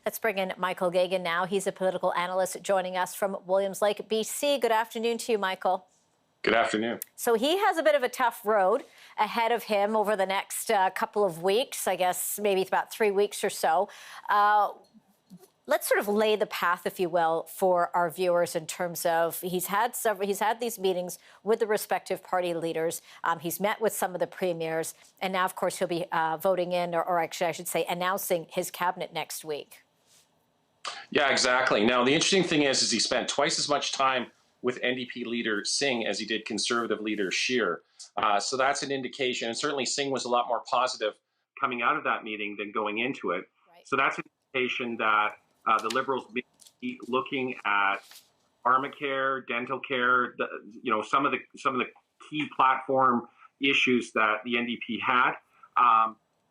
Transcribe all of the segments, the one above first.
Let's bring in Michael Geoghegan now. He's a political analyst joining us from Williams Lake, BC. Good afternoon to you, Michael. Good afternoon. So he has a bit of a tough road ahead of him over the next couple of weeks, I guess maybe about 3 weeks or so. Let's sort of lay the path, if you will, for our viewers in terms of he's had these meetings with the respective party leaders. He's met with some of the premiers, and now, of course, he'll be voting in, or actually, I should say, announcing his cabinet next week. Yeah, exactly. Now, the interesting thing is he spent twice as much time with NDP leader Singh as he did Conservative leader Scheer. So that's an indication, and certainly Singh was a lot more positive coming out of that meeting than going into it. Right. So that's an indication that the Liberals be looking at pharmacare, dental care, some of the key platform issues that the NDP had.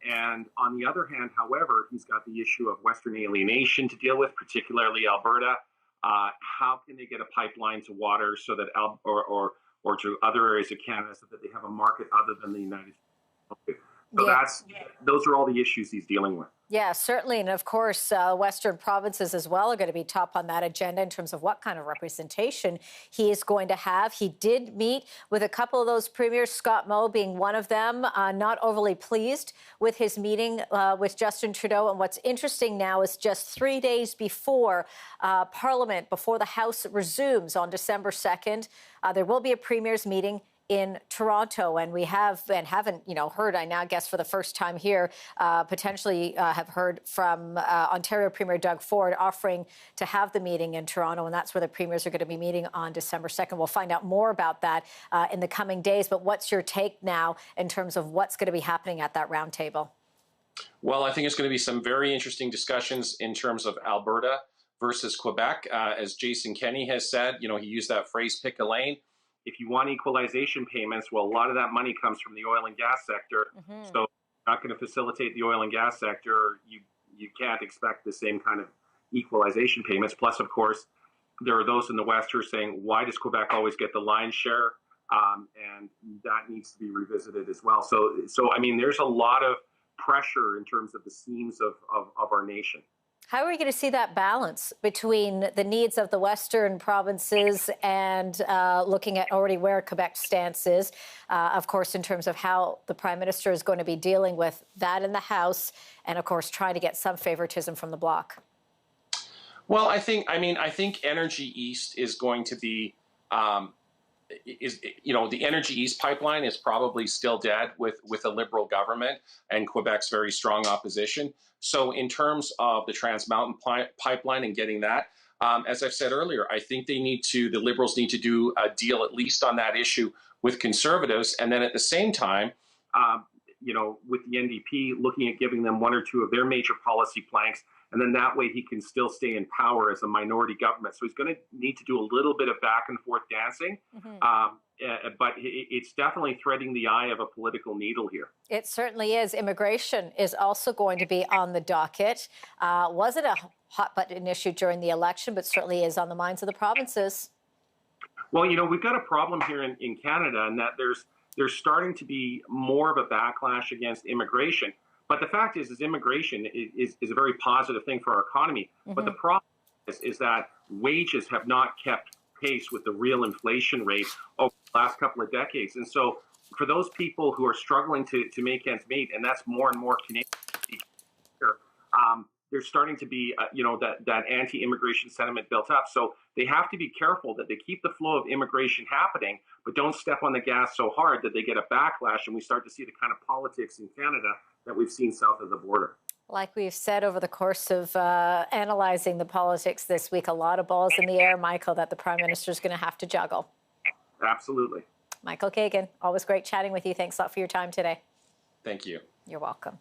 And on the other hand, however, he's got the issue of Western alienation to deal with, particularly Alberta. How can they get a pipeline to water so that or to other areas of Canada so that they have a market other than the United States? So those are all the issues he's dealing with. Yeah, certainly. And of course, Western provinces as well are going to be top on that agenda in terms of what kind of representation he is going to have. He did meet with a couple of those premiers, Scott Moe being one of them, not overly pleased with his meeting with Justin Trudeau. And what's interesting now is just 3 days before Parliament, before the House resumes on December 2nd, there will be a premiers meeting in Toronto, and we haven't, heard, I now guess for the first time here, potentially have heard from Ontario Premier Doug Ford offering to have the meeting in Toronto, and that's where the premiers are going to be meeting on December 2nd. We'll find out more about that in the coming days, but what's your take now in terms of what's going to be happening at that roundtable? Well, I think it's going to be some very interesting discussions in terms of Alberta versus Quebec. As Jason Kenney has said, he used that phrase, pick a lane. If you want equalization payments, well, a lot of that money comes from the oil and gas sector. Mm-hmm. So you're not going to facilitate the oil and gas sector. You can't expect the same kind of equalization payments. Plus, of course, there are those in the West who are saying, why does Quebec always get the lion's share? And that needs to be revisited as well. So I mean, there's a lot of pressure in terms of the seams of our nation. How are we going to see that balance between the needs of the Western provinces and looking at already where Quebec's stance is, of course, in terms of how the Prime Minister is going to be dealing with that in the House and, of course, trying to get some favoritism from the Bloc? Well, I think Energy East is going to be the Energy East pipeline is probably still dead with a Liberal government and Quebec's very strong opposition. So in terms of the Trans Mountain pipeline and getting that, as I've said earlier, I think the Liberals need to do a deal at least on that issue with Conservatives. And then at the same time, with the NDP looking at giving them one or two of their major policy planks. And then that way he can still stay in power as a minority government. So he's going to need to do a little bit of back and forth dancing. Mm-hmm. But it's definitely threading the eye of a political needle here. It certainly is. Immigration is also going to be on the docket. Wasn't a hot button issue during the election, but certainly is on the minds of the provinces. Well, we've got a problem here in Canada, in that there's starting to be more of a backlash against immigration. But the fact is immigration is a very positive thing for our economy. Mm-hmm. But the problem is that wages have not kept pace with the real inflation rate over the last couple of decades. And so for those people who are struggling to make ends meet, and that's more and more Canadians, there's starting to be, that anti-immigration sentiment built up. So they have to be careful that they keep the flow of immigration happening, but don't step on the gas so hard that they get a backlash and we start to see the kind of politics in Canada that we've seen south of the border. Like we've said over the course of analyzing the politics this week, a lot of balls in the air, Michael, that the Prime Minister is going to have to juggle. Absolutely. Michael Geoghegan, always great chatting with you. Thanks a lot for your time today. Thank you. You're welcome.